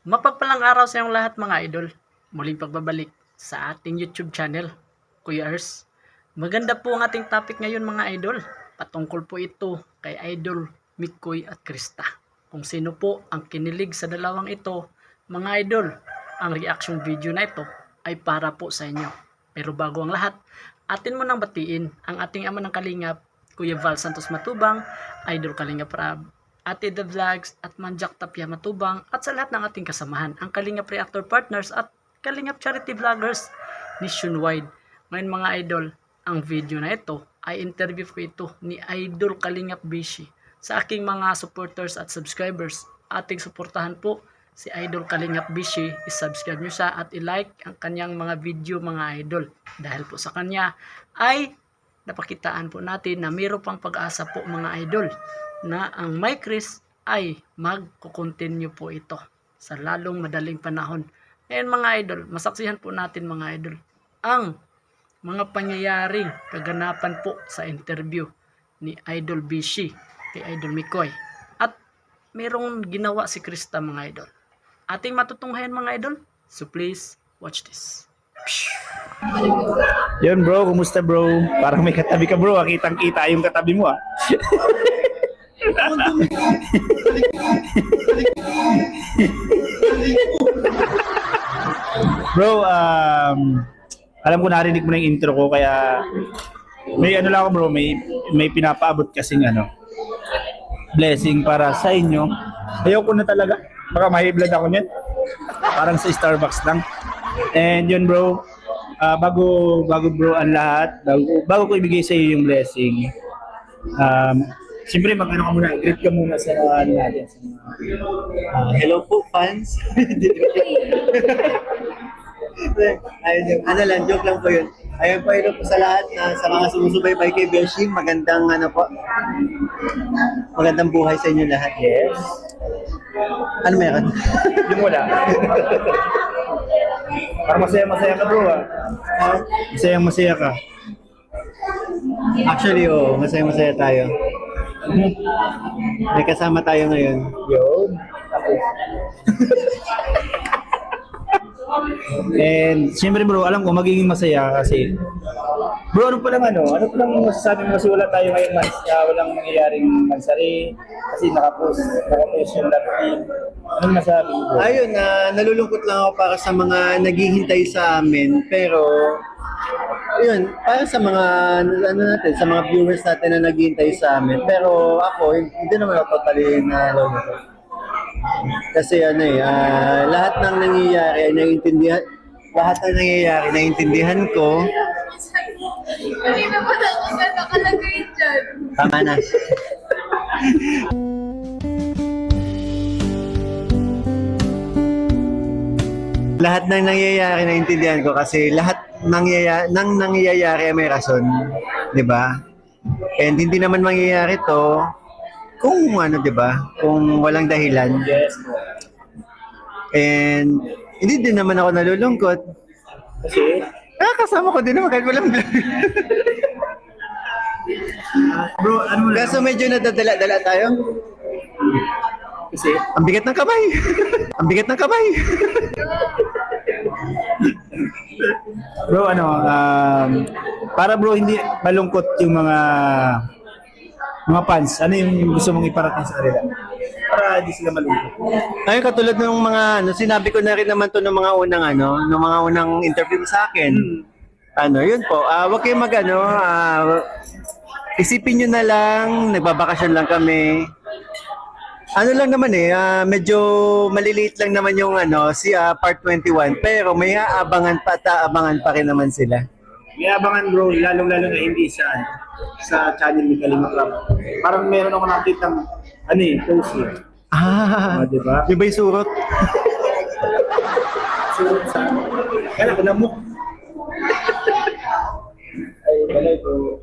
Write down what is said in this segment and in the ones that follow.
Mapagpalang araw sa inyong lahat mga idol. Muling pagbabalik sa ating YouTube channel, Kuya Ers. Maganda po ang ating topic ngayon mga idol. Patungkol po ito kay Idol Mikoy at Krista. Kung sino po ang kinilig sa dalawang ito, mga idol, ang reaction video na ito ay para po sa inyo. Pero bago ang lahat, atin mo nang batiin ang ating ama ng Kalingap, Kuya Val Santos Matubang, Idol Kalingap Rab, Ate The Vlogs at Manjak Tapia Matubang at sa lahat ng ating kasamahan, ang Kalingap Reactor Partners at Kalingap Charity Vloggers nationwide. Ngayon mga idol, ang video na ito ay interview ko ito ni Idol Kalingap Bishi. Sa aking mga supporters at subscribers, ating suportahan po si Idol Kalingap Bishi. I-subscribe nyo siya at i-like ang kanyang mga video mga idol. Dahil po sa kanya ay napakitaan po natin na mayroon pang pag-asa po mga idol na ang My Chris ay magko-continue po ito sa lalong madaling panahon. Ngayon mga idol, masaksihan po natin mga idol ang mga pangyayaring kaganapan po sa interview ni Idol Bishi kay Idol Mikoy. At mayroong ginawa si Krista mga idol. Ating matutunghayan mga idol. So please watch this. Yun bro, kumusta bro? Parang may katabi ka bro, kitang kita yung katabi mo ah. Bro, alam ko narinig mo na yung intro ko kaya may ano lang ako bro, may pinapaabot kasing blessing para sa inyo. Ayoko na talaga, baka ma-high blood ako niyan. Parang sa Starbucks lang. And yun bro, bago bro ang lahat, bago ko ibigay sa iyo yung blessing, siyempre mag-ano ka muna, greet ka muna sa natin. Hello po fans. Ayun, lang, joke lang po yun. Ayun po, hello po sa lahat na sa mga sumusubaybay kay Beshi. Magandang magandang buhay sa inyo lahat. Yes. Ano meron? Yung wala. Parang masaya ka bro ah. Masaya ka. Actually, masaya tayo. May kasama tayo ngayon. Yun. And siyempre bro, alam ko magiging masaya kasi bro, ano pa lang masasabi mo kasi wala tayo ngayon walang nangyayaring mansari kasi nakapost yung love team. Anong masasabi mo bro? Ayun, nalulungkot lang ako para sa mga naghihintay sa amin, pero yun, para sa mga sa mga viewers natin na naghihintay sa amin. Pero ako, hindi naman ako totally nalulungkot. Kasi lahat ng nangyayari naiintindihan ko. Kanina pa lang ako nakalagay dyan. Tama na. Lahat ng nangyayari naiintindihan ko kasi lahat ng nangyayari may rason, 'di ba? And hindi naman mangyayari 'to kung 'di ba? Kung walang dahilan. Yes. And hindi din naman ako nalulungkot. Kasi Kasama ko din naman kahit walang vlog. bro, ano mo lang? Kaso medyo nadadala-dala tayo. Kasi Ang bigat ng kamay. Ang bigat ng kamay. bro, para bro hindi malungkot yung mga fans, ano yung gusto mong iparating sa kanila? Para hindi sila malungkot. Ayun, katulad ng mga sinabi ko na rin naman to ng mga unang interview sa akin. Yun po, wag kayong isipin nyo na lang, nagbabakasyon lang kami. Ano lang naman medyo maliliit lang naman yung part 21, pero may aabangan pa rin naman sila. May abangan bro, lalong-lalo na hindi sa channel ni Kalingap Rab. Parang meron ako nakita ng post niya. Diba? Di ba yung surot? Surot sa kaya lamok. Ay, balay bro.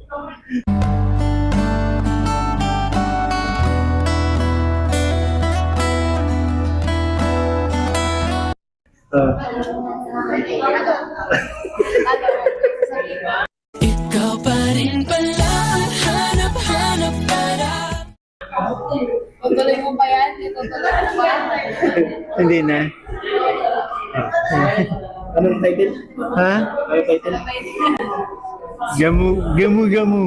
Ikaw pa rin pala, hanap-hanap para Tutuloy mo pa yan? Itutuloy mo pa? Hindi na. Anong title? Ha? Anong title? Gamu. Gamu-gamu.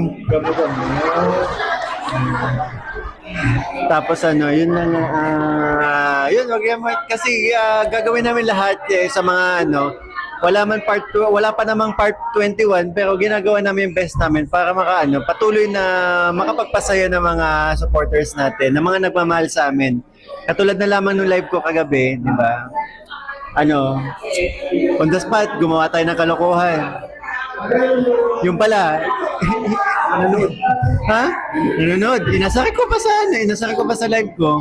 Tapos ano, yun lang, yun, wag yan, kasi gagawin namin lahat sa mga ano, wala pa namang part 21, pero ginagawa namin yung best namin para patuloy na makapagpasaya ng mga supporters natin, ng mga nagmamahal sa amin. Katulad na lamang nung live ko kagabi, di ba? Ano, on the spot, gumawa tayo ng kalokohan. Yung pala, nanonood. Ha? Nanonood. Inasakit ko pa sa live ko.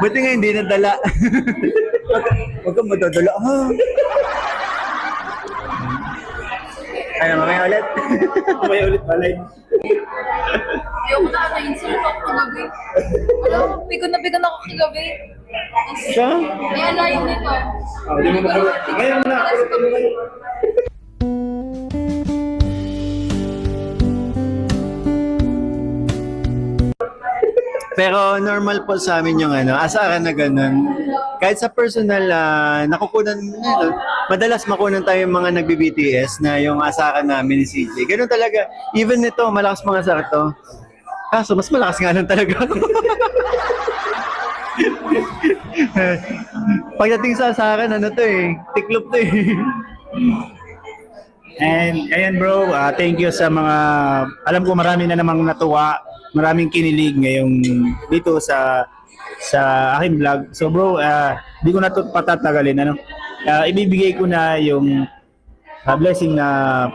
Buti nga hindi nadala. Huwag kang madadala, ha? Ano, mamaya ulit? May ulit ba live? Ayoko na na-insult ako kagabi. Alam, bigon ako kagabi. Siya? May alayo nito. Hindi mo makulot. Ngayon na. Pero normal po sa amin yung asaran na ganun. Kahit sa personal, madalas makunan tayo yung mga nagbi-BTS na yung asaran namin ni CJ. Ganun talaga. Even nito, malakas mga asar to. Kaso, mas malakas nga lang talaga. Pagdating sa asaran, tiklop to eh. And ayan bro, thank you sa mga, alam ko marami na namang natuwa, maraming kinilig ngayong dito sa aking vlog. So bro, di ko na ito patatagalin. Ibibigay ko na yung blessing na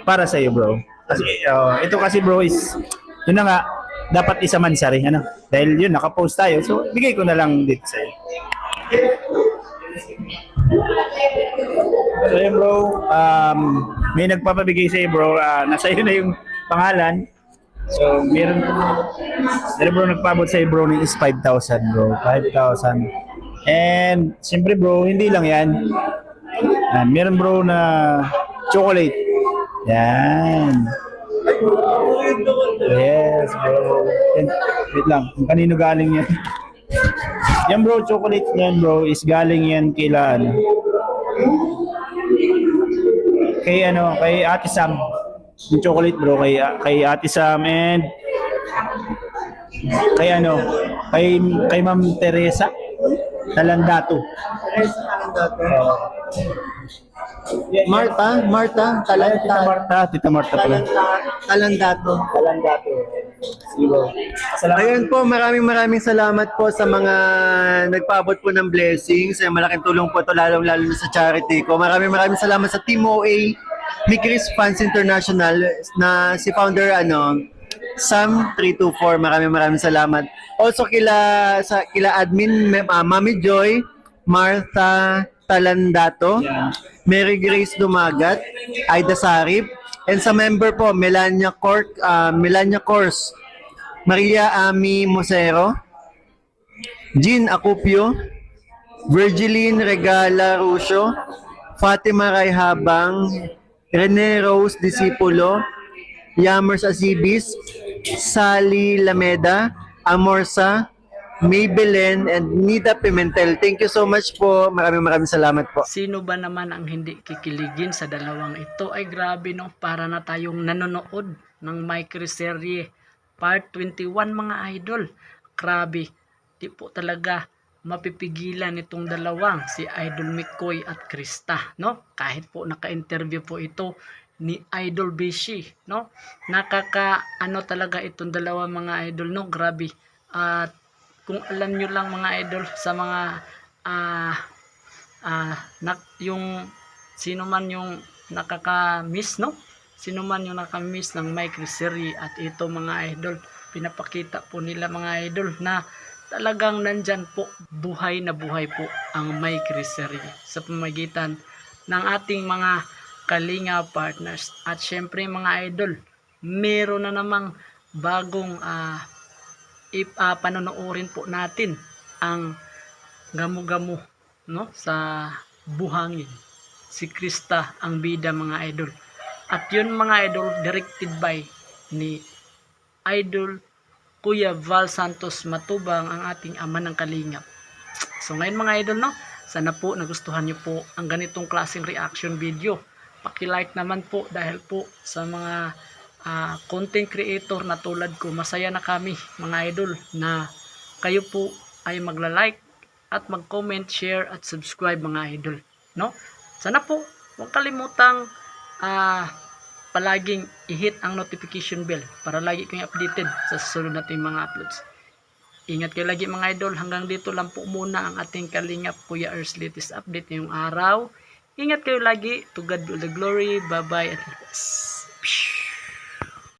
para sa iyo bro. Kasi ito kasi bro is, yun na nga, dapat isa man sari. Dahil yun, nakapost tayo. So bigay ko na lang dito sa iyo. So yun bro, may nagpapabigay sa'yo bro, nasa iyo na yung pangalan. So meron bro nagpabot sa'yo bro ng is 5,000 bro, 5,000. And siyempre bro, hindi lang yan. Meron bro na chocolate. Yan. Yes bro. And, wait lang, kung kanino galing yan. Yan bro, chocolate yan bro, is galing yan kay Ate Sam. Yung chocolate bro, kay Ate Sam and kay Ma'am Teresa Talandato. Marta, Tita Marta pala. Talandato. Zero. Ayun po, maraming salamat po sa mga nagpaabot po ng blessings. Malaking tulong po ito, lalo na sa charity ko. Maraming salamat sa Team OA, Mikris Fans International, na si founder Sam 324. Maraming salamat. Also kila admin Mami Joy, Martha Talandato, Mary Grace Dumagat, Aida Sarip, and sa member po Melania Cors, Maria Ami Mosero, Jean Acupio, Virgiline Regala Rusio, Fatima Rayhabang, Rene Rose Disipulo, Yamers Asibis, Sally Lameda, Amorsa, Maybelline, and Nida Pimentel. Thank you so much po. Maraming salamat po. Sino ba naman ang hindi kikiligin sa dalawang ito? Ay grabe no, para na tayong nanonood ng microserye part 21 mga idol. Grabe, di po talaga mapipigilan itong dalawang, si Idol Mikoy at Krista, no? Kahit po naka-interview po ito ni Idol Bishi, no? Talaga itong dalawa mga idol, no? Grabe. At kung alam nyo lang mga idol sa mga yung sino man yung nakaka-miss, no? Sino man yung nakamiss ng microserie at ito mga idol, pinapakita po nila mga idol na talagang nandyan po, buhay na buhay po ang microserie sa pamagitan ng ating mga kalinga partners. At syempre mga idol, meron na namang bagong panonoorin po natin ang gamu-gamu, no, sa buhangin. Si Krista ang bida mga idol. At yun mga idol, directed by ni Idol Kuya Val Santos Matubang, ang ating ama ng kalingap. So ngayon mga idol, no, sana po nagustuhan nyo po ang ganitong klaseng reaction video. Paki-like naman po dahil po sa mga content creator na tulad ko, masaya na kami mga idol na kayo po ay magla-like at mag-comment, share at subscribe mga idol, no? Sana po huwag kalimutang palaging i-hit ang notification bell para lagi kayong updated sa susunod nating mga uploads. Ingat kayo lagi mga idol. Hanggang dito lang po muna ang ating kalingap Kuya Ers latest update ngayong araw. Ingat kayo lagi. To God be the glory. Bye bye at God bless.